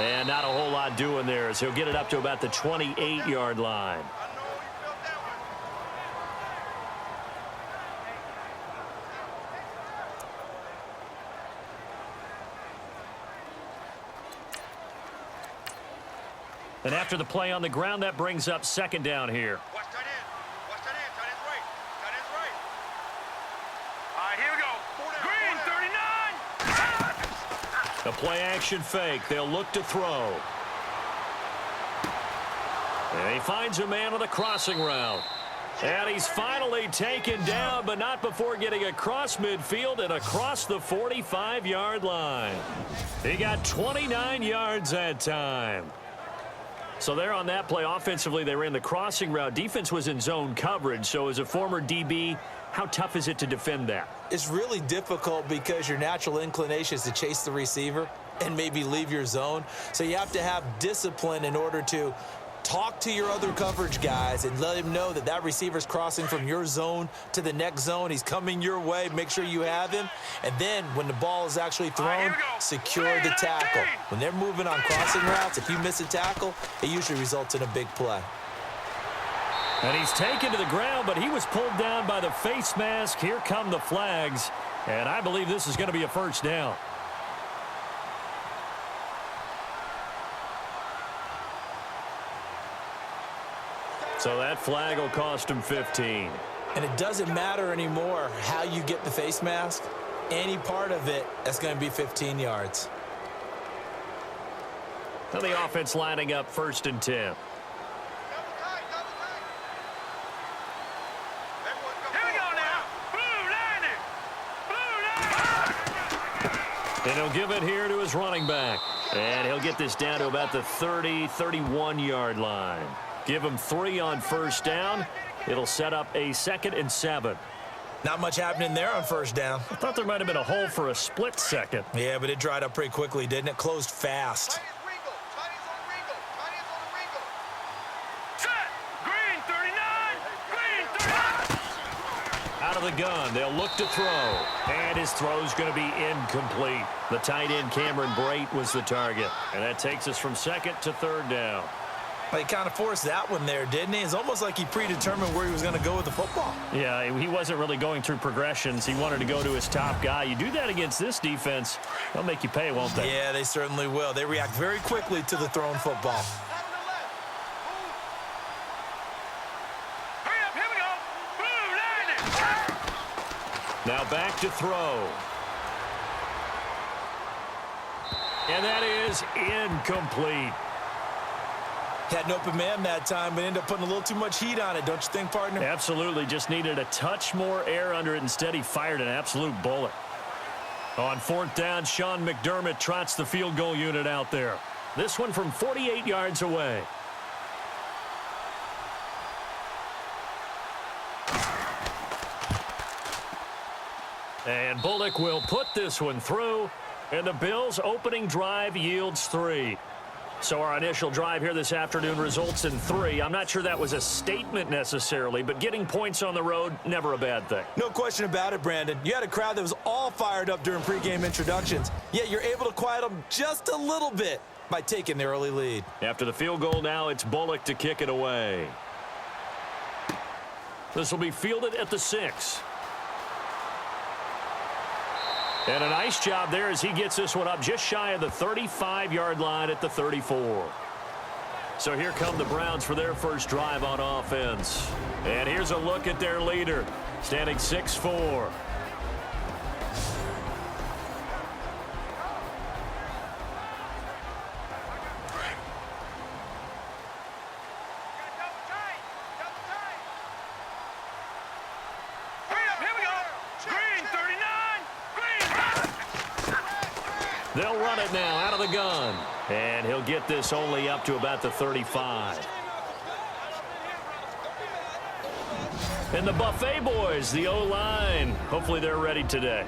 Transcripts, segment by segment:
And not a whole lot doing there as he'll get it up to about the 28-yard line. And after the play on the ground, that brings up second down here. Watch tight end. Watch tight end. Tight end's right. Tight end's right. All right, here we go. Green, 39. The play action fake. They'll look to throw. And he finds a man on the crossing route. And he's finally taken down, but not before getting across midfield and across the 45-yard line. He got 29 yards that time. So there on that play, offensively, they ran the crossing route. Defense was in zone coverage. So as a former DB, how tough is it to defend that? It's really difficult because your natural inclination is to chase the receiver and maybe leave your zone. So you have to have discipline in order to talk to your other coverage guys and let him know that that receiver's crossing from your zone to the next zone. He's coming your way. Make sure you have him. And then when the ball is actually thrown, secure the tackle. When they're moving on crossing routes, if you miss a tackle, it usually results in a big play. And he's taken to the ground, but he was pulled down by the face mask. Here come the flags. And I believe this is going to be a first down. So that flag will cost him 15. And it doesn't matter anymore how you get the face mask. Any part of it, that's going to be 15 yards. Now the offense lining up 1st and 10. Here we go now. Blue line. And he'll give it here to his running back. And he'll get this down to about the 30, 31-yard line. Give him 3 on first down. It'll set up a 2nd and 7. Not much happening there on first down. I thought there might have been a hole for a split second. Yeah, but it dried up pretty quickly, didn't it? Closed fast. Set. Green, 39. Out of the gun, they'll look to throw. And his throw's going to be incomplete. The tight end, Cameron Brate, was the target. And that takes us from 2nd to 3rd down. He kind of forced that one there, didn't he? It's almost like he predetermined where he was going to go with the football. Yeah, he wasn't really going through progressions. He wanted to go to his top guy. You do that against this defense, they'll make you pay, won't they? Yeah, they certainly will. They react very quickly to the thrown football. Hurry up, here we go. Blue line. Now back to throw. And that is incomplete. Had an open man that time, but ended up putting a little too much heat on it, don't you think, partner? Absolutely. Just needed a touch more air under it. Instead, he fired an absolute bullet. On 4th down, Sean McDermott trots the field goal unit out there. This one from 48 yards away. And Bullock will put this one through, and the Bills' opening drive yields 3. So our initial drive here this afternoon results in 3. I'm not sure that was a statement necessarily, but getting points on the road, never a bad thing. No question about it, Brandon. You had a crowd that was all fired up during pregame introductions, yet you're able to quiet them just a little bit by taking the early lead. After the field goal now, it's Bullock to kick it away. This will be fielded at the 6. And a nice job there as he gets this one up just shy of the 35-yard line at the 34. So here come the Browns for their first drive on offense. And here's a look at their leader, standing 6'4". They'll run it now out of the gun. And he'll get this only up to about the 35. And the Buffet boys, the O-line, hopefully they're ready today.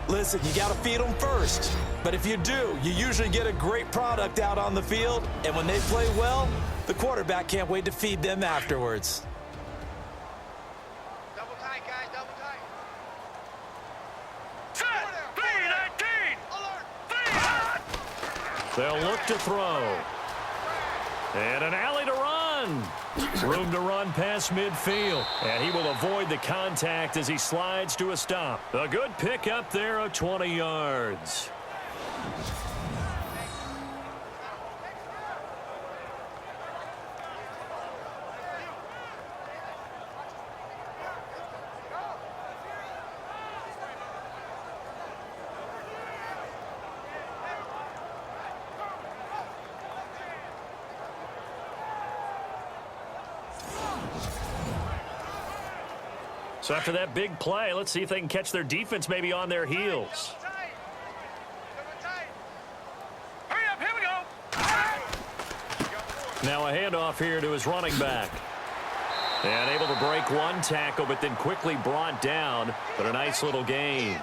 Listen, you got to feed them first. But if you do, you usually get a great product out on the field. And when they play well, the quarterback can't wait to feed them afterwards. Double tight, guys, double tight. Set. 3-19. Alert. 3. They'll look to throw. And an alley to run. Room to run past midfield. And he will avoid the contact as he slides to a stop. A good pickup there of 20 yards. So after that big play, let's see if they can catch their defense maybe on their heels. Hurry up, here we go. Now a handoff here to his running back. And able to break one tackle, but then quickly brought down. But a nice little gain.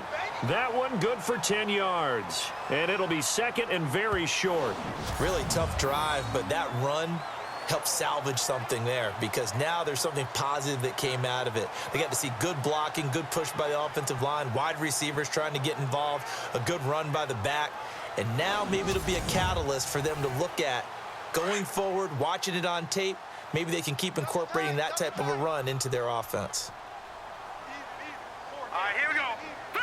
That one good for 10 yards. And it'll be second and very short. Really tough drive, but that run help salvage something there, because now there's something positive that came out of it. They got to see good blocking, good push by the offensive line, wide receivers trying to get involved, a good run by the back, and now maybe it'll be a catalyst for them to look at going forward, watching it on tape. Maybe they can keep incorporating that type of a run into their offense. All right, here we go. 3,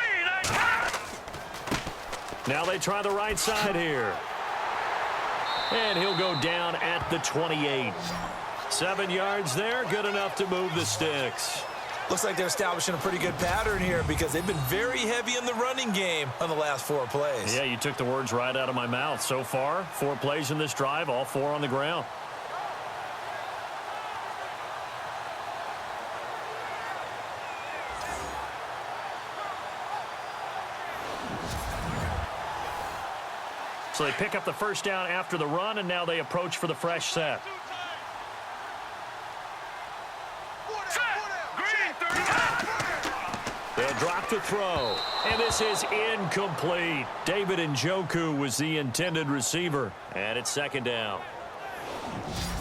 9, Now they try the right side here. And he'll go down at the 28. 7 yards there, good enough to move the sticks. Looks like they're establishing a pretty good pattern here, because they've been very heavy in the running game on the last 4 plays. Yeah, you took the words right out of my mouth. So far, 4 plays in this drive, all 4 on the ground. So they pick up the first down after the run, and now they approach for the fresh set. They'll drop to throw, and this is incomplete. David Njoku was the intended receiver, and it's second down.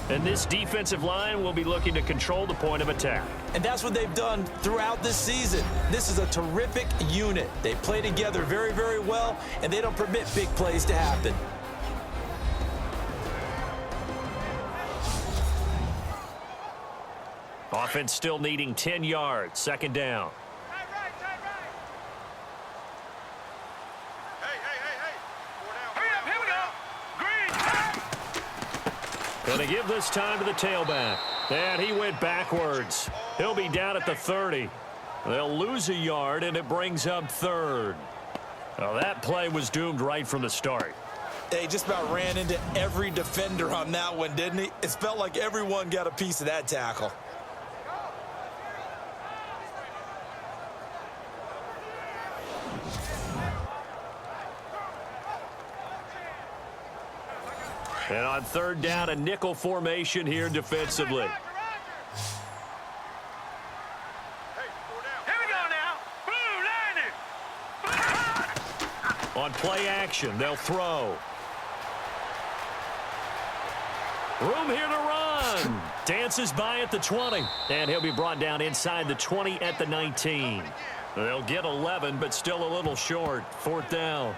And this defensive line will be looking to control the point of attack. And that's what they've done throughout this season. This is a terrific unit. They play together very, very well, and they don't permit big plays to happen. Offense still needing 10 yards. Second down. Going to give this time to the tailback. And he went backwards. He'll be down at the 30. They'll lose a yard, and it brings up third. Well, that play was doomed right from the start. They just about ran into every defender on that one, didn't he? It felt like everyone got a piece of that tackle. And on third down, a nickel formation here defensively. On play action, they'll throw. Room here to run. Dances by at the 20. And he'll be brought down inside the 20 at the 19. They'll get 11, but still a little short. Fourth down.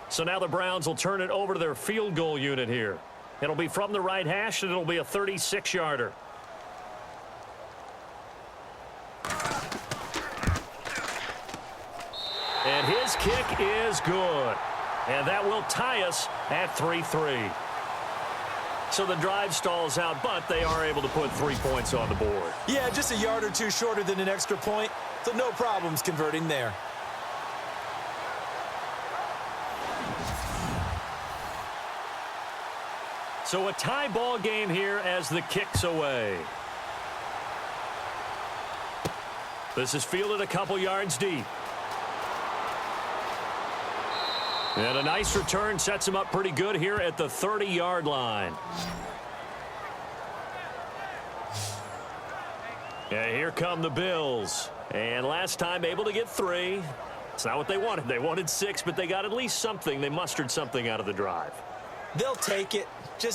So now the Browns will turn it over to their field goal unit here. It'll be from the right hash, and it'll be a 36-yarder. And his kick is good. And that will tie us at 3-3. So the drive stalls out, but they are able to put 3 points on the board. Yeah, just a yard or two shorter than an extra point, so no problems converting there. So a tie ball game here as the kick's away. This is fielded a couple yards deep. And a nice return sets him up pretty good here at the 30-yard line. And here come the Bills. And last time able to get 3. It's not what they wanted. They wanted 6, but they got at least something. They mustered something out of the drive. They'll take it.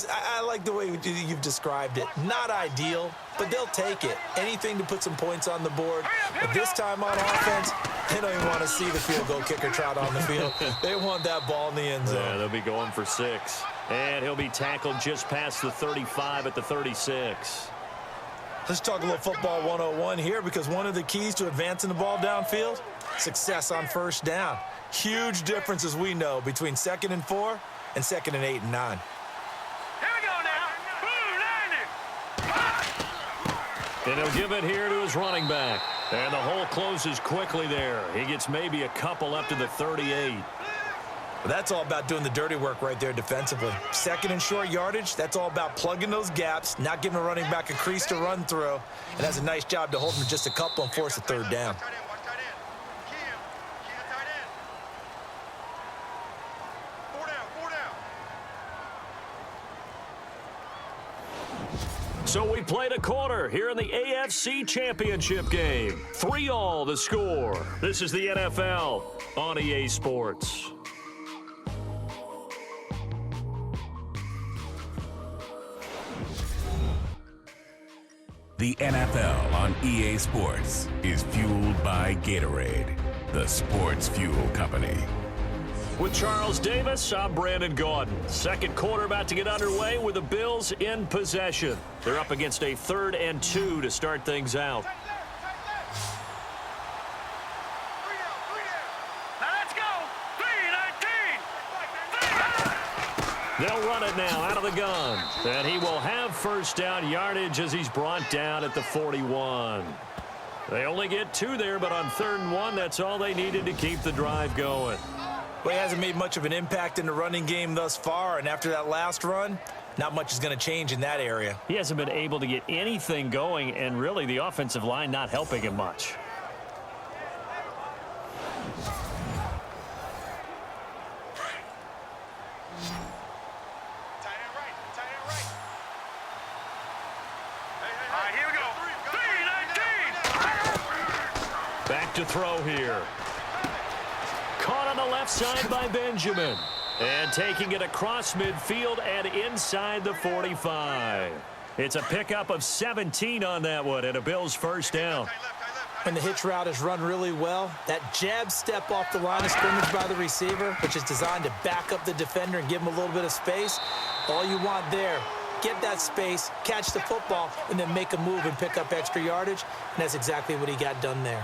I like the way you've described it. Not ideal, but they'll take it. Anything to put some points on the board. But this time on offense, they don't even want to see the field goal kicker trot on the field. They want that ball in the end zone. Yeah, they'll be going for 6. And he'll be tackled just past the 35 at the 36. Let's talk a little football 101 here, because one of the keys to advancing the ball downfield, success on first down. Huge difference, as we know, between 2nd and 4 and 2nd and 8 and 9. And he'll give it here to his running back. And the hole closes quickly there. He gets maybe a couple up to the 38. That's all about doing the dirty work right there defensively. 2nd and short yardage, that's all about plugging those gaps, not giving a running back a crease to run through, and has a nice job to hold him just a couple and force a 3rd down. So we played a quarter here in the AFC Championship game. 3-all the score. This is the NFL on EA Sports. The NFL on EA Sports is fueled by Gatorade, the sports fuel company. With Charles Davis, I'm Brandon Gaudin. Second quarter about to get underway with the Bills in possession. They're up against a 3rd and 2 to start things out. Let's go. 3-19. They'll run it now out of the gun. And he will have first down yardage as he's brought down at the 41. They only get 2 there, but on 3rd and 1, that's all they needed to keep the drive going. Well, he hasn't made much of an impact in the running game thus far, and after that last run, not much is going to change in that area. He hasn't been able to get anything going, and really the offensive line not helping him much. All right, here we go. 3-19. Back to throw here. Caught on the left side by Benjamin. And taking it across midfield and inside the 45. It's a pickup of 17 on that one and a Bills first down. And the hitch route is run really well. That jab step off the line of scrimmage by the receiver, which is designed to back up the defender and give him a little bit of space. All you want there, get that space, catch the football, and then make a move and pick up extra yardage. And that's exactly what he got done there.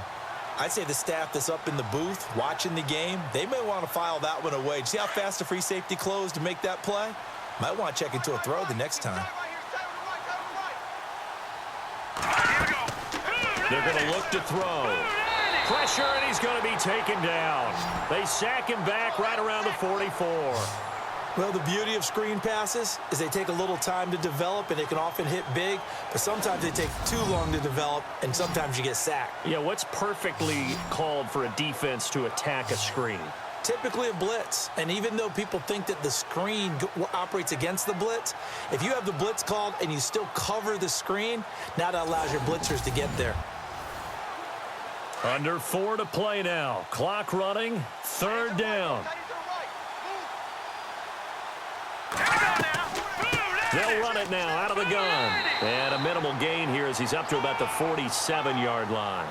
I'd say the staff that's up in the booth watching the game, they may want to file that one away. See how fast the free safety closed to make that play? Might want to check into a throw the next time. They're going to look to throw. Pressure, and he's going to be taken down. They sack him back right around the 44. Well, the beauty of screen passes is they take a little time to develop, and they can often hit big, but sometimes they take too long to develop, and sometimes you get sacked. Yeah, what's perfectly called for a defense to attack a screen? Typically a blitz, and even though people think that the screen operates against the blitz, if you have the blitz called and you still cover the screen, now that allows your blitzers to get there. Under 4 to play now. Clock running. 3rd down. They'll run it now out of the gun. And a minimal gain here as he's up to about the 47-yard line.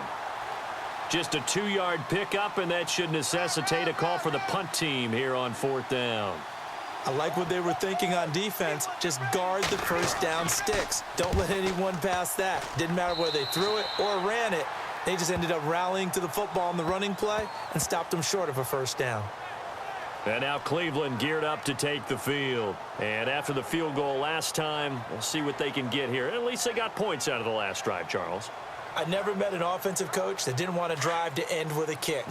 Just a 2-yard pickup, and that should necessitate a call for the punt team here on 4th down. I like what they were thinking on defense. Just guard the first down sticks. Don't let anyone pass that. Didn't matter whether they threw it or ran it. They just ended up rallying to the football in the running play and stopped them short of a first down. And now Cleveland geared up to take the field. And after the field goal last time, we'll see what they can get here. At least they got points out of the last drive, Charles. I never met an offensive coach that didn't want a drive to end with a kick.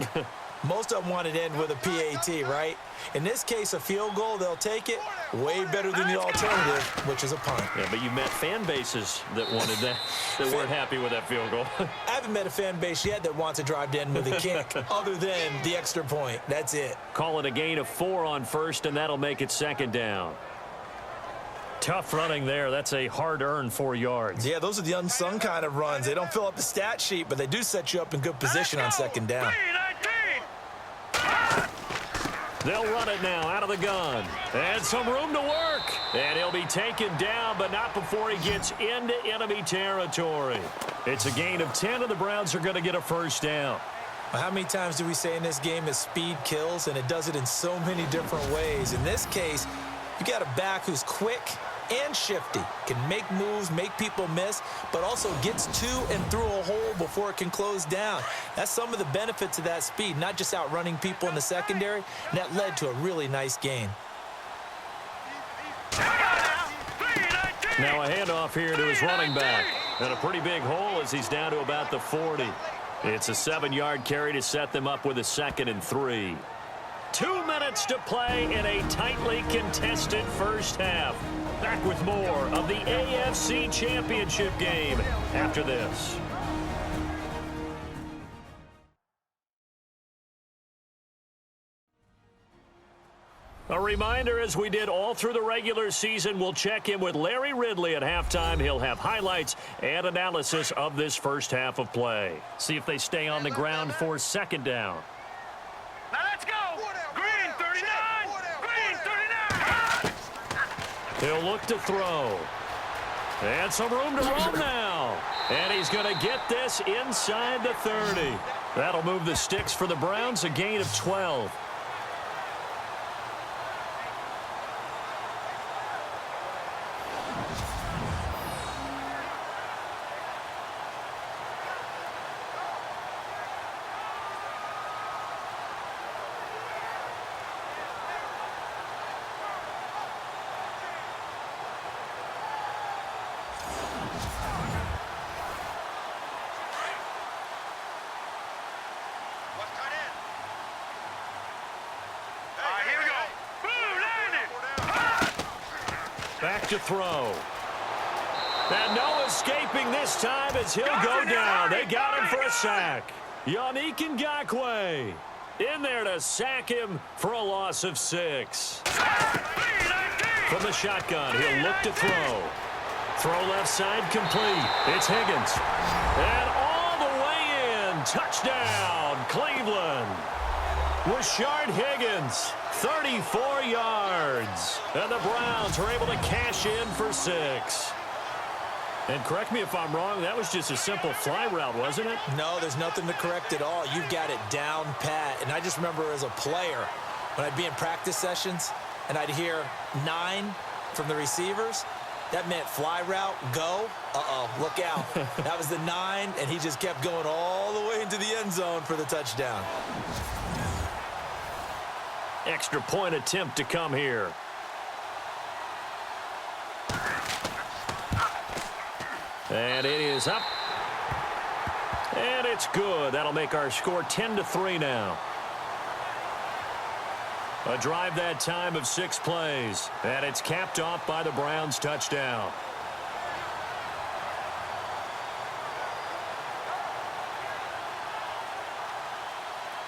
Most of them want it to end with a PAT, right? In this case, a field goal, they'll take it. Way better than the alternative, which is a punt. Yeah, but you met fan bases that wanted that, that weren't happy with that field goal. I haven't met a fan base yet that wants a drive to end with a kick, other than the extra point. That's it. Call it a gain of 4 on first, and that'll make it 2nd down. Tough running there. That's a hard-earned 4 yards. Yeah, those are the unsung kind of runs. They don't fill up the stat sheet, but they do set you up in good position on second down. They'll run it now out of the gun. And some room to work. And he'll be taken down, but not before he gets into enemy territory. It's a gain of 10, and the Browns are going to get a first down. How many times do we say in this game that speed kills, and it does it in so many different ways? In this case, you got a back who's quick and shifty, can make moves, make people miss, but also gets to and through a hole before it can close down. That's some of the benefits of that speed, not just outrunning people in the secondary, and that led to a really nice gain. Now a handoff here to his running back. And a pretty big hole as he's down to about the 40. It's a 7-yard carry to set them up with a 2nd and 3. 2 minutes to play in a tightly contested first half. Back with more of the AFC Championship game after this. A reminder, as we did all through the regular season, we'll check in with Larry Ridley at halftime. He'll have highlights and analysis of this first half of play. See if they stay on the ground for second down. Now let's go. Green 39. Green 39. He'll look to throw. And some room to roam now. And he's going to get this inside the 30. That'll move the sticks for the Browns, a gain of 12. Back to throw. And no escaping this time as he'll go down. They got him for a sack. Yannick Ngakoue in there to sack him for a loss of 6. From the shotgun, he'll look to throw. Throw left side complete. It's Higgins. And all the way in. Touchdown, Cleveland. Rashard Higgins, 34 yards. And the Browns are able to cash in for 6. And correct me if I'm wrong, that was just a simple fly route, wasn't it? No, there's nothing to correct at all. You've got it down pat. And I just remember as a player, when I'd be in practice sessions and I'd hear 9 from the receivers, that meant fly route, go. Uh-oh, look out. That was the 9, and he just kept going all the way into the end zone for the touchdown. Extra point attempt to come here. And it is up. And it's good. That'll make our score 10-3 now. A drive that time of 6 plays. And it's capped off by the Browns' touchdown.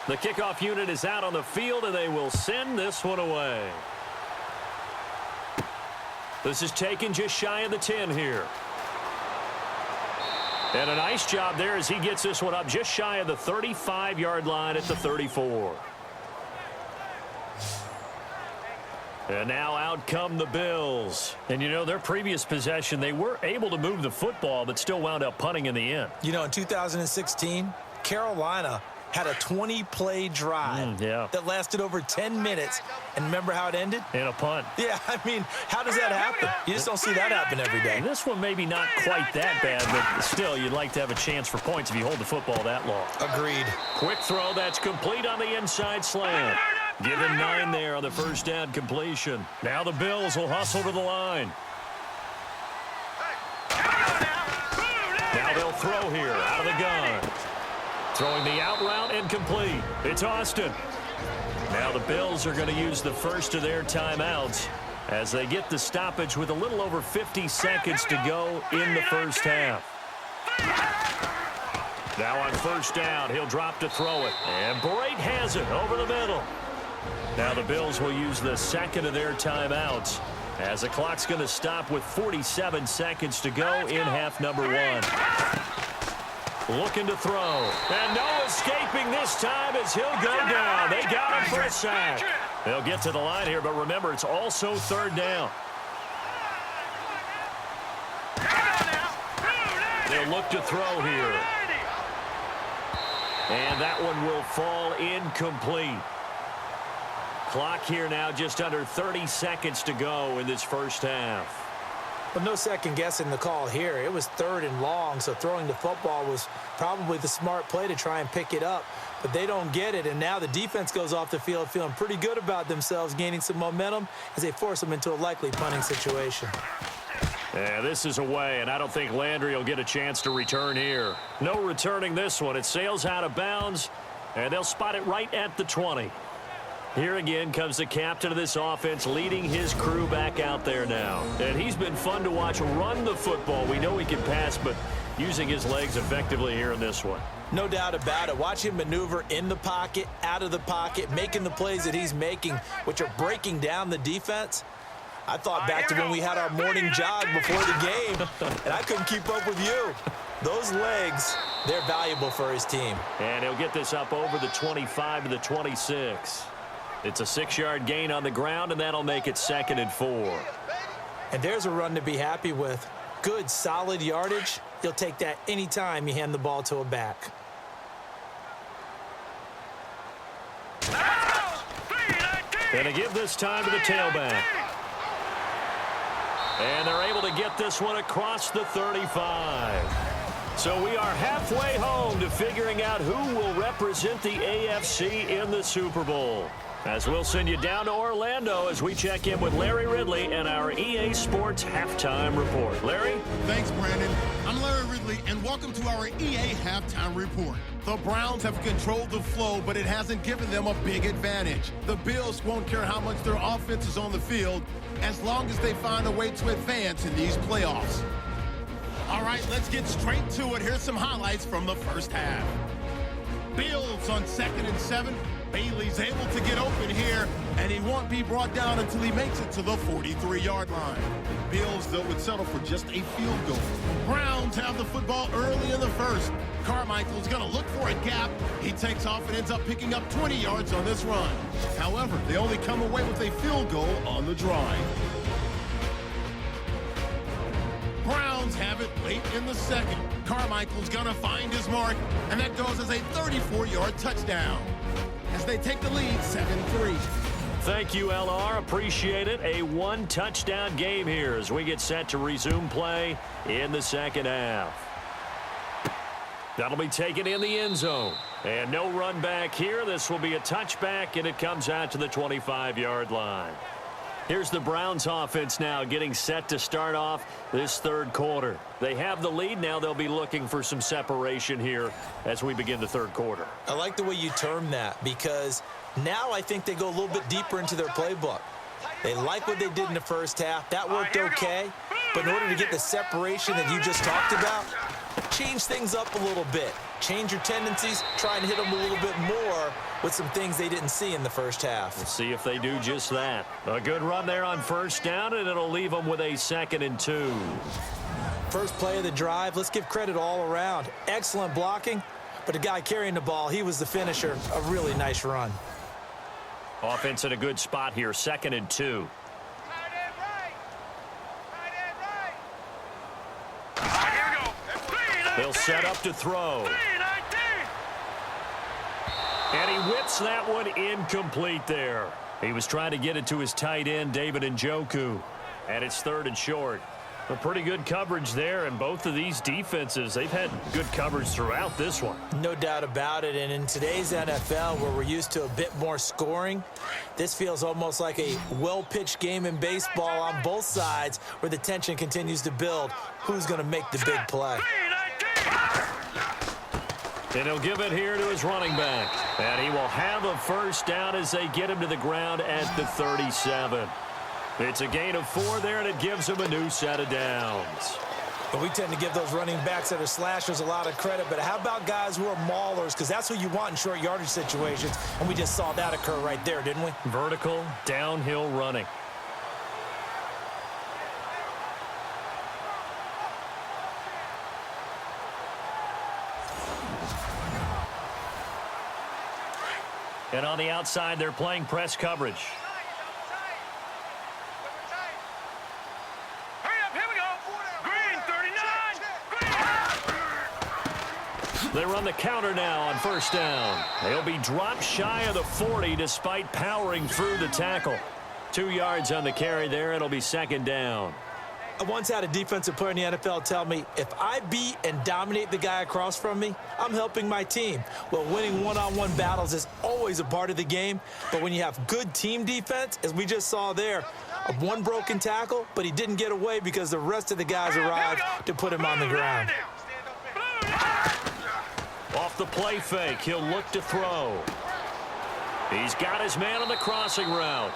The kickoff unit is out on the field, and they will send this one away. This is taken just shy of the 10 here. And a nice job there as he gets this one up just shy of the 35-yard line at the 34. And now out come the Bills. And, you know, their previous possession, they were able to move the football but still wound up punting in the end. You know, in 2016, Carolina had a 20-play drive that lasted over 10 minutes. And remember how it ended? In a punt. Yeah, I mean, how does that happen? You just don't see that happen every day. And this one maybe not quite that bad, but still, you'd like to have a chance for points if you hold the football that long. Agreed. Quick throw, that's complete on the inside slant. Give him 9 there on the first down completion. Now the Bills will hustle to the line. Now they'll throw here out of the gun. Throwing the out route incomplete. It's Austin. Now the Bills are going to use the first of their timeouts as they get the stoppage with a little over 50 seconds to go in the first half. Now on first down, he'll drop to throw it. And Brate has it over the middle. Now the Bills will use the second of their timeouts As the clock's going to stop with 47 seconds to go in half number one. Looking to throw. And no escaping this time as he'll go down. They got him for a sack. They'll get to the line here, but remember, it's also third down. They'll look to throw here. And that one will fall incomplete. Clock here now just under 30 seconds to go in this first half. But no second guessing the call here. It was third and long, so throwing the football was probably the smart play to try and pick it up. But they don't get it, and now the defense goes off the field feeling pretty good about themselves, gaining some momentum as they force them into a likely punting situation. Yeah, this is away, and I don't think Landry will get a chance to return here. No returning this one. It sails out of bounds, and they'll spot it right at the 20. Here again comes the captain of this offense leading his crew back out there now. And he's been fun to watch run the football. We know he can pass, but using his legs effectively here in this one. No doubt about it. Watch him maneuver in the pocket, out of the pocket, making the plays that he's making, which are breaking down the defense. I thought back to when we had our morning jog before the game, and I couldn't keep up with you. Those legs, they're valuable for his team. And he'll get this up over the 25 to the 26. It's a 6-yard gain on the ground, and that'll make it 2nd and 4. And there's a run to be happy with. Good, solid yardage. You'll take that anytime you hand the ball to a back. Gonna give this time to the tailback. And they're able to get this one across the 35. So we are halfway home to figuring out who will represent the AFC in the Super Bowl. As we'll send you down to Orlando as we check in with Larry Ridley and our EA Sports Halftime Report. Larry? Thanks, Brandon. I'm Larry Ridley, and welcome to our EA Halftime Report. The Browns have controlled the flow, but it hasn't given them a big advantage. The Bills won't care how much their offense is on the field as long as they find a way to advance in these playoffs. All right, let's get straight to it. Here's some highlights from the first half. Bills on 2nd and 7. Bailey's able to get open here, and he won't be brought down until he makes it to the 43-yard line. Bills, though, would settle for just a field goal. Browns have the football early in the first. Carmichael's going to look for a gap. He takes off and ends up picking up 20 yards on this run. However, they only come away with a field goal on the drive. Browns have it late in the second. Carmichael's going to find his mark, and that goes as a 34-yard touchdown. As they take the lead, 7-3. Thank you, LR. Appreciate it. A one-touchdown game here as we get set to resume play in the second half. That'll be taken in the end zone. And no run back here. This will be a touchback, and it comes out to the 25-yard line. Here's the Browns offense now getting set to start off this third quarter. They have the lead. Now they'll be looking for some separation here as we begin the third quarter. I like the way you term that because now I think they go a little bit deeper into their playbook. They like what they did in the first half. That worked okay. But in order to get the separation that you just talked about, change things up a little bit. Change your tendencies. Try and hit them a little bit more with some things they didn't see in the first half. We'll see if they do just that. A good run there on first down, and it'll leave them with a 2nd and 2. First play of the drive. Let's give credit all around. Excellent blocking, but the guy carrying the ball, he was the finisher. A really nice run. Offense in a good spot here, 2nd and 2. They'll set up to throw. And he whips that one incomplete there. He was trying to get it to his tight end, David Njoku. And it's 3rd and short. A pretty good coverage there, and both of these defenses, they've had good coverage throughout this one. No doubt about it, and in today's NFL, where we're used to a bit more scoring, this feels almost like a well-pitched game in baseball on both sides where the tension continues to build. Who's going to make the big play? And he'll give it here to his running back. And he will have a first down as they get him to the ground at the 37. It's a gain of 4 there, and it gives him a new set of downs. But we tend to give those running backs that are slashers a lot of credit. But how about guys who are maulers? Because that's who you want in short yardage situations. And we just saw that occur right there, didn't we? Vertical, downhill running. And on the outside, they're playing press coverage. Hurry up, here we go. Green, 39. Green. They run the counter now on first down. They'll be dropped shy of the 40 despite powering through the tackle. 2 yards on the carry there. It'll be second down. I once had a defensive player in the NFL tell me, if I beat and dominate the guy across from me, I'm helping my team. Well, winning one-on-one battles is always a part of the game, but when you have good team defense, as we just saw there, one broken tackle, but he didn't get away because the rest of the guys arrived to put him on the ground. Off the play fake, he'll look to throw. He's got his man on the crossing route.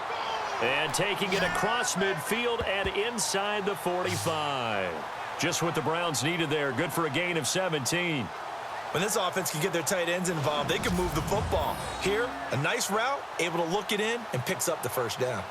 And taking it across midfield and inside the 45. Just what the Browns needed there. Good for a gain of 17. When this offense can get their tight ends involved, they can move the football. Here, a nice route, able to look it in, and picks up the first down.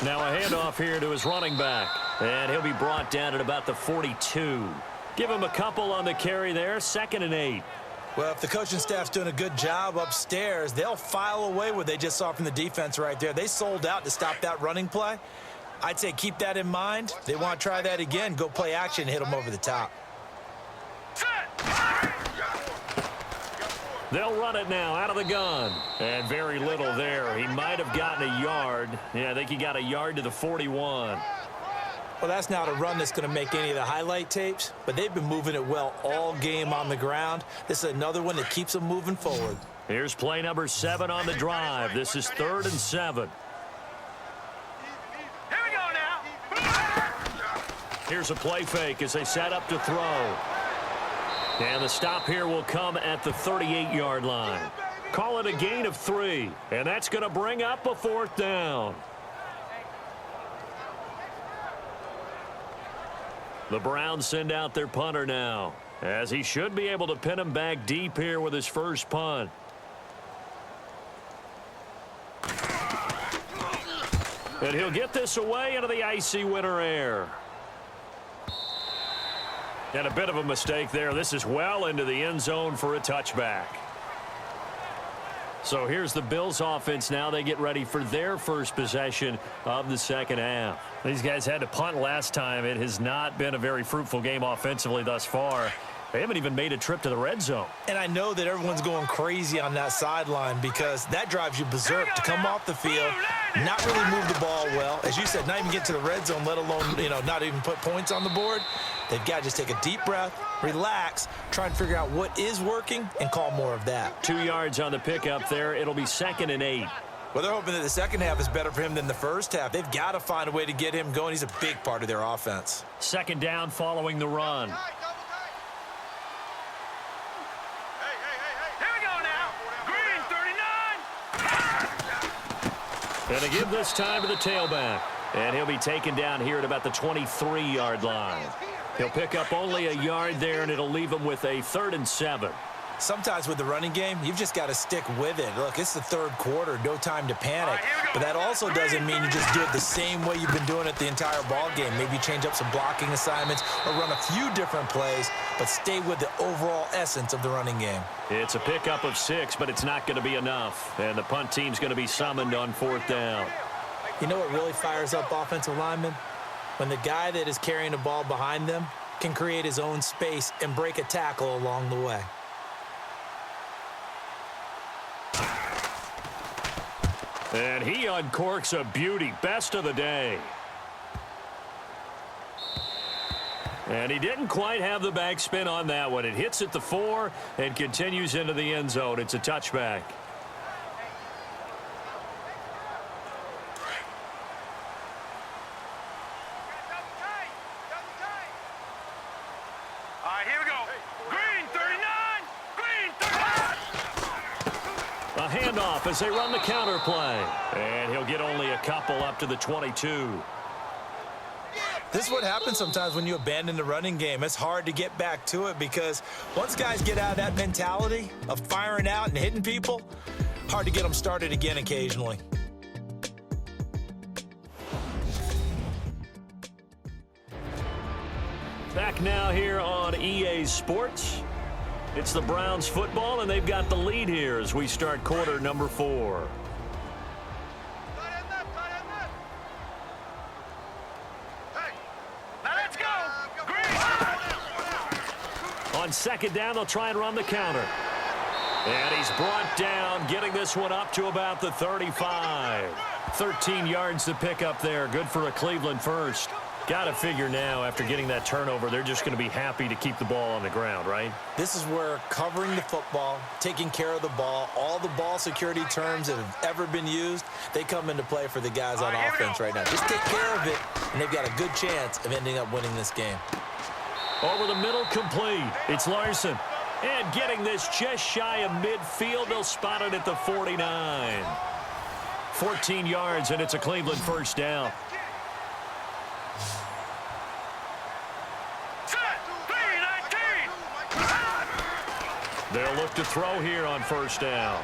Now a handoff here to his running back. And he'll be brought down at about the 42. Give him a couple on the carry there. 2nd and 8. Well, if the coaching staff's doing a good job upstairs, they'll file away what they just saw from the defense right there. They sold out to stop that running play. I'd say keep that in mind. They want to try that again. Go play action and hit them over the top. They'll run it now out of the gun. And very little there. He might have gotten a yard. Yeah, I think he got a yard to the 41. Well, that's not a run that's going to make any of the highlight tapes, but they've been moving it well all game on the ground. This is another one that keeps them moving forward. Here's play number 7 on the drive. This is 3rd and 7. Here we go now. Here's a play fake as they set up to throw. And the stop here will come at the 38-yard line. Call it a gain of 3, and that's going to bring up a 4th down. The Browns send out their punter now, as he should be able to pin him back deep here with his first punt. And he'll get this away into the icy winter air. And a bit of a mistake there. This is well into the end zone for a touchback. So here's the Bills offense now. They get ready for their first possession of the second half. These guys had to punt last time. It has not been a very fruitful game offensively thus far. They haven't even made a trip to the red zone. And I know that everyone's going crazy on that sideline because that drives you berserk to come off the field, not really move the ball well. As you said, not even get to the red zone, let alone, not even put points on the board. They've got to just take a deep breath, relax, try and figure out what is working, and call more of that. 2 yards on the pickup there. It'll be 2nd and 8. Well, they're hoping that the second half is better for him than the first half. They've got to find a way to get him going. He's a big part of their offense. 2nd down following the run. And they give this time to the tailback. And he'll be taken down here at about the 23-yard line. He'll pick up only a yard there, and it'll leave him with a 3rd and 7. Sometimes with the running game, you've just got to stick with it. Look, it's the third quarter, no time to panic. But that also doesn't mean you just do it the same way you've been doing it the entire ball game. Maybe change up some blocking assignments or run a few different plays, but stay with the overall essence of the running game. It's a pickup of 6, but it's not going to be enough. And the punt team's going to be summoned on 4th down. You know what really fires up offensive linemen? When the guy that is carrying the ball behind them can create his own space and break a tackle along the way. And he uncorks a beauty. Best of the day. And he didn't quite have the backspin on that one. It hits at the 4 and continues into the end zone. It's a touchback. All right, here we go. Green, 39. Green, 39. A handoff as they run the counter play. And he'll get only a couple up to the 22. This is what happens sometimes when you abandon the running game. It's hard to get back to it because once guys get out of that mentality of firing out and hitting people, hard to get them started again occasionally. Back now here on EA Sports. It's the Browns football, and they've got the lead here as we start quarter number 4. On second down, they'll try and run the counter. And he's brought down, getting this one up to about the 35. 13 yards to pick up there. Good for a Cleveland first. Got to figure now, after getting that turnover, they're just going to be happy to keep the ball on the ground, right? This is where covering the football, taking care of the ball, all the ball security terms that have ever been used, they come into play for the guys on offense right now. Just take care of it, and they've got a good chance of ending up winning this game. Over the middle, complete. It's Larson. And getting this just shy of midfield, they'll spot it at the 49. 14 yards, and it's a Cleveland first down. They'll look to throw here on first down.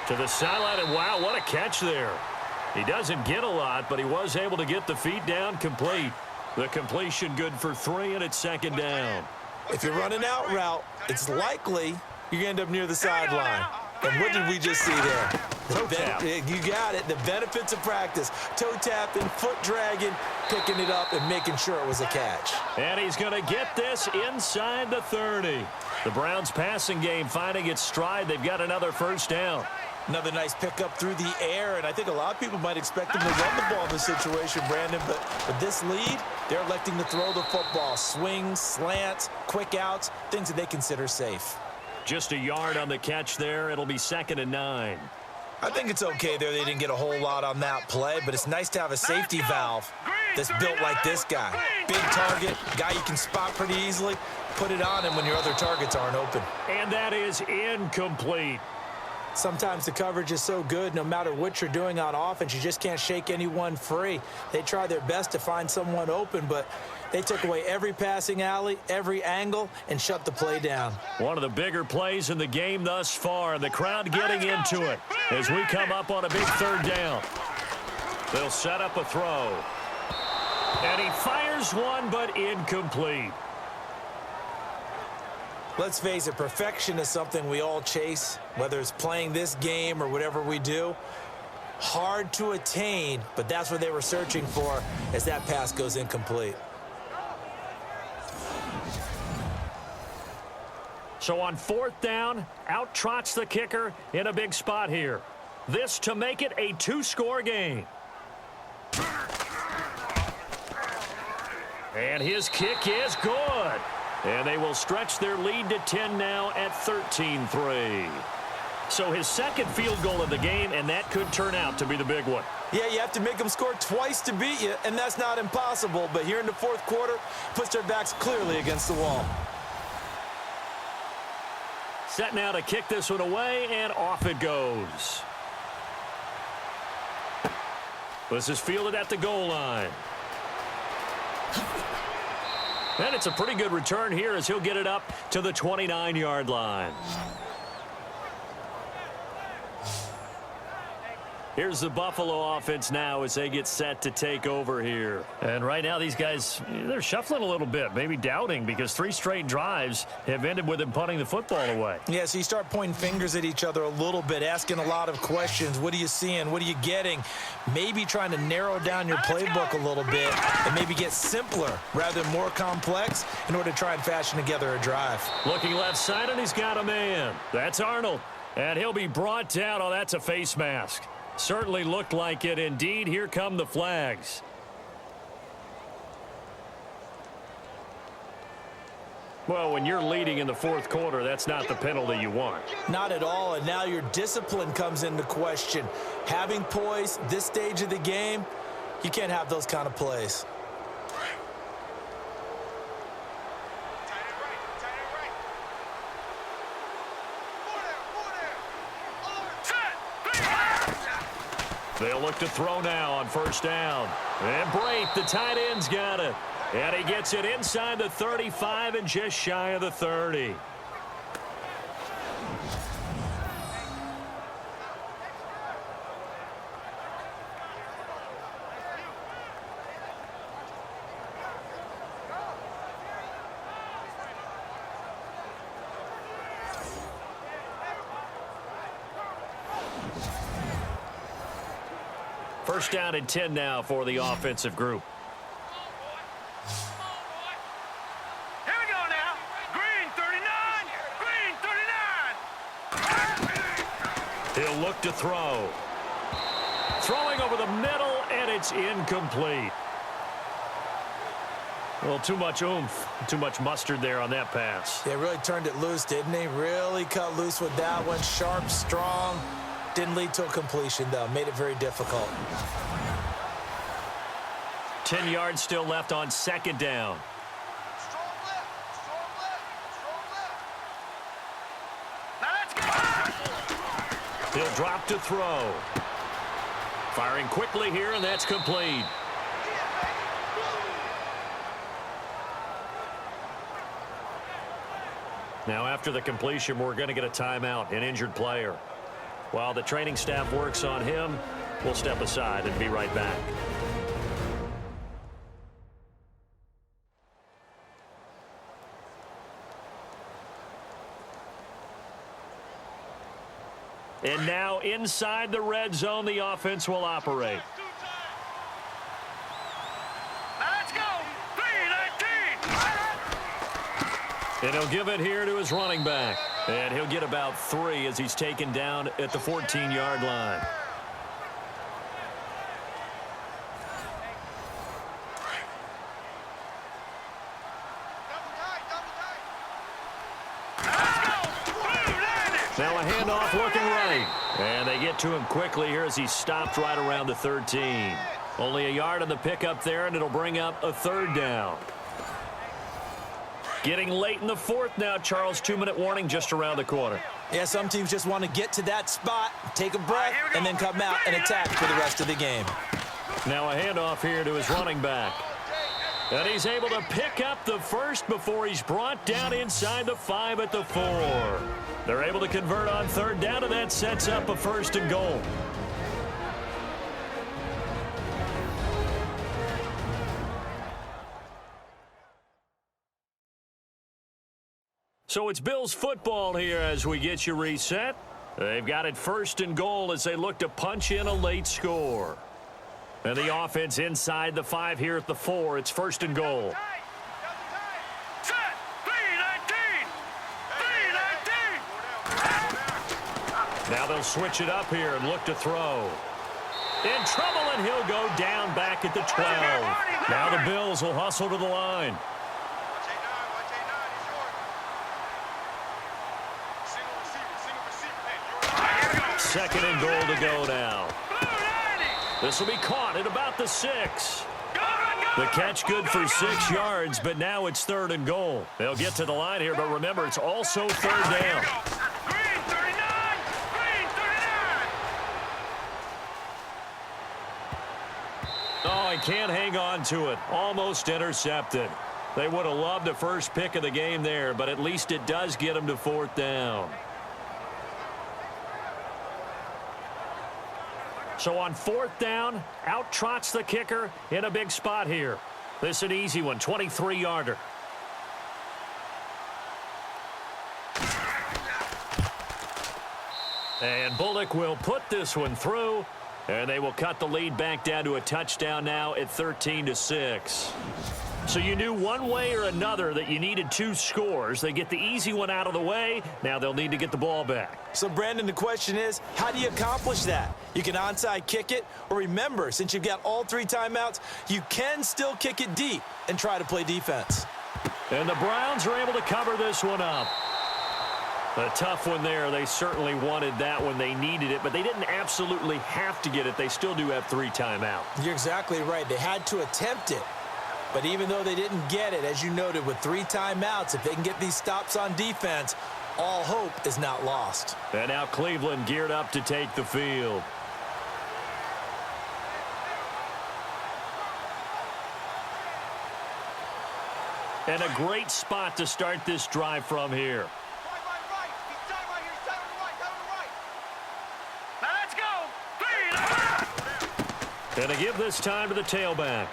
To the sideline, and wow, what a catch there. He doesn't get a lot, but he was able to get the feet down complete. The completion good for 3, and it's second down. If you're running out route, it's likely you're going to end up near the sideline. And what did we just see there? Toe tap. You got it. The benefits of practice. Toe tapping, foot dragging, picking it up, and making sure it was a catch. And he's going to get this inside the 30. The Browns passing game finding its stride. They've got another first down. Another nice pickup through the air, and I think a lot of people might expect them to run the ball in this situation, Brandon, but with this lead, they're electing to throw the football. Swings, slants, quick outs, things that they consider safe. Just a yard on the catch there. It'll be 2nd and 9. I think it's okay there. They didn't get a whole lot on that play, but it's nice to have a safety valve that's built like this guy. Big target, guy you can spot pretty easily. Put it on him when your other targets aren't open. And that is incomplete. Sometimes the coverage is so good, no matter what you're doing on offense, you just can't shake anyone free. They try their best to find someone open, but they took away every passing alley, every angle, and shut the play down. One of the bigger plays in the game thus far, and the crowd getting into it as we come up on a big third down. They'll set up a throw. And he fires one, but incomplete. Let's face it, perfection is something we all chase, whether it's playing this game or whatever we do. Hard to attain, but that's what they were searching for as that pass goes incomplete. So on 4th down, out trots the kicker in a big spot here. This to make it a 2-score game. And his kick is good. And they will stretch their lead to 10 now at 13-3. So his second field goal of the game, and that could turn out to be the big one. Yeah, you have to make them score twice to beat you, and that's not impossible. But here in the 4th quarter, puts their backs clearly against the wall. Set now to kick this one away, and off it goes. This is fielded at the goal line. And it's a pretty good return here as he'll get it up to the 29-yard line. Here's the Buffalo offense now as they get set to take over here. And right now these guys, they're shuffling a little bit, maybe doubting, because 3 straight drives have ended with them punting the football away. Yeah, so you start pointing fingers at each other a little bit, asking a lot of questions. What are you seeing? What are you getting? Maybe trying to narrow down your playbook a little bit and maybe get simpler rather than more complex in order to try and fashion together a drive. Looking left side, and he's got a man. That's Arnold. And he'll be brought down. Oh, that's a face mask. Certainly looked like it. Indeed, here come the flags. Well, when you're leading in the 4th quarter, that's not the penalty you want. Not at all, and now your discipline comes into question. Having poise this stage of the game, you can't have those kind of plays. They'll look to throw now on first down. And Brate, the tight end's got it. And he gets it inside the 35 and just shy of the 30. First down and 10 now for the offensive group. Here we go now. Green 39. Green 39. He'll look to throw. Throwing over the middle, and it's incomplete. Well, too much oomph, too much mustard there on that pass. They really turned it loose, didn't they? Really cut loose with that one. Sharp, strong. Didn't lead to a completion, though. Made it very difficult. 10 yards still left on second down. Strong left. Strong left. Strong left. Now let's go. He'll drop to throw. Firing quickly here, and that's complete. Now after the completion, we're going to get a timeout, an injured player. While the training staff works on him, we'll step aside and be right back. And now inside the red zone, the offense will operate. Now let's go. 3-19. And he'll give it here to his running back. And he'll get about 3 as he's taken down at the 14-yard line. Now a handoff looking right. And they get to him quickly here as he stopped right around the 13. Only a yard on the pickup there, and it'll bring up a third down. Getting late in the fourth now, Charles. 2-minute warning just around the corner. Yeah, some teams just want to get to that spot, take a breath, and then come out and attack for the rest of the game. Now a handoff here to his running back. And he's able to pick up the first before he's brought down inside the 5 at the 4. They're able to convert on third down, and that sets up a first and goal. So it's Bills football here as we get you reset. They've got it first and goal as they look to punch in a late score. And the offense inside the 5 here at the 4. It's first and goal. Set. 3-19. 3-19. Now they'll switch it up here and look to throw. In trouble, and he'll go down back at the 12. Now the Bills will hustle to the line. Watch A9. Watch A9. He's yours. Single receiver. Second and goal to go now. This will be caught at about the 6. The catch good for 6 yards, but now it's third and goal. They'll get to the line here, but remember, it's also third down. Green 39. Green 39. Oh, he can't hang on to it. Almost intercepted. They would have loved the first pick of the game there, but at least it does get them to fourth down. So on fourth down, out trots the kicker in a big spot here. This is an easy one, 23-yarder. And Bullock will put this one through, and they will cut the lead back down to a touchdown now at 13-6. So you knew one way or another that you needed 2 scores. They get the easy one out of the way. Now they'll need to get the ball back. So, Brandon, the question is, how do you accomplish that? You can onside kick it, or remember, since you've got all 3 timeouts, you can still kick it deep and try to play defense. And the Browns are able to cover this one up. A tough one there. They certainly wanted that one. They needed it, but they didn't absolutely have to get it. They still do have 3 timeouts. You're exactly right. They had to attempt it. But even though they didn't get it, as you noted, with 3 timeouts, if they can get these stops on defense, all hope is not lost. And now Cleveland geared up to take the field. And a great spot to start this drive from here. Right. He's tight right here. He's tight on the right. Tight on the right. Now let's go. 3. And to give this time to the tailback.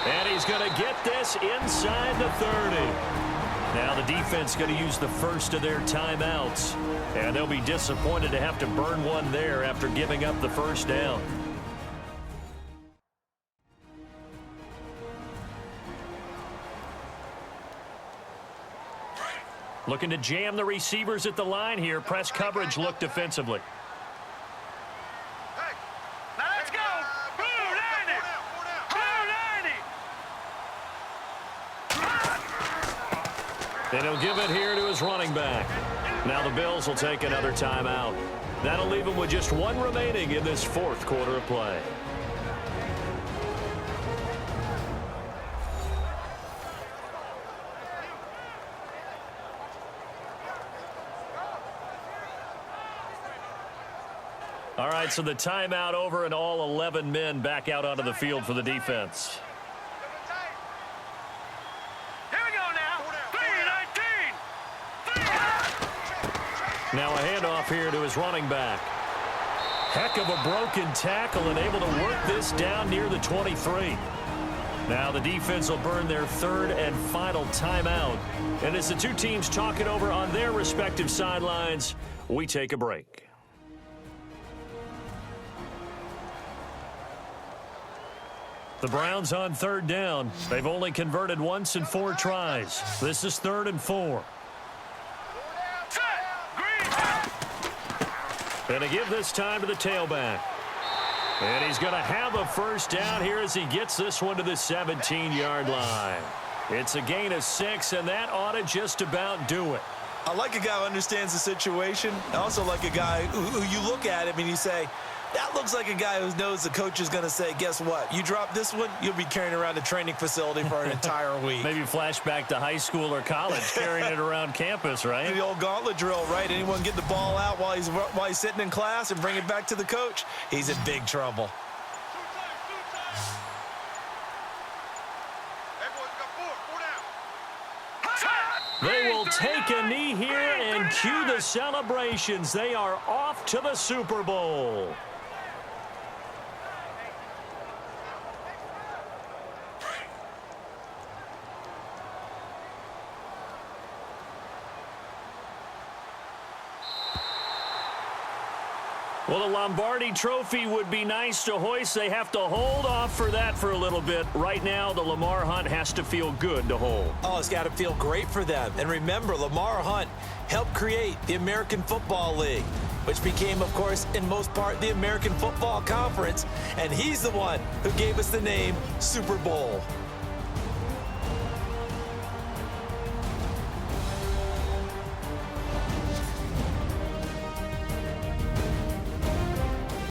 And he's going to get this inside the 30. Now the defense going to use the first of their timeouts. And they'll be disappointed to have to burn one there after giving up the first down. Looking to jam the receivers at the line here. Press coverage look defensively. Hey. Now let's go. Blue 90. And he'll give it here to his running back. Now the Bills will take another timeout. That'll leave them with just one remaining in this fourth quarter of play. All right, so the timeout over and all 11 men back out onto the field for the defense. Here we go now. 3-19. Now a handoff here to his running back. Heck of a broken tackle and able to work this down near the 23. Now the defense will burn their third and final timeout. And as the two teams talk it over on their respective sidelines, we take a break. The Browns on third down. They've only converted once in 4 tries. This is 3rd and 4. And to give this time to the tailback. And he's going to have a first down here as he gets this one to the 17-yard line. It's a gain of 6, and that ought to just about do it. I like a guy who understands the situation. I also like a guy who you look at him and you say, that looks like a guy who knows the coach is going to say, guess what? You drop this one, you'll be carrying around a training facility for an entire week. Maybe flashback to high school or college, carrying it around campus, right? The old gauntlet drill, right? Anyone get the ball out while he's sitting in class and bring it back to the coach? He's in big trouble. They will take a knee here and cue the celebrations. They are off to the Super Bowl. Well, the Lombardi Trophy would be nice to hoist. They have to hold off for that for a little bit. Right now, the Lamar Hunt has to feel good to hold. Oh, it's got to feel great for them. And remember, Lamar Hunt helped create the American Football League, which became, of course, in most part, the American Football Conference. And he's the one who gave us the name Super Bowl.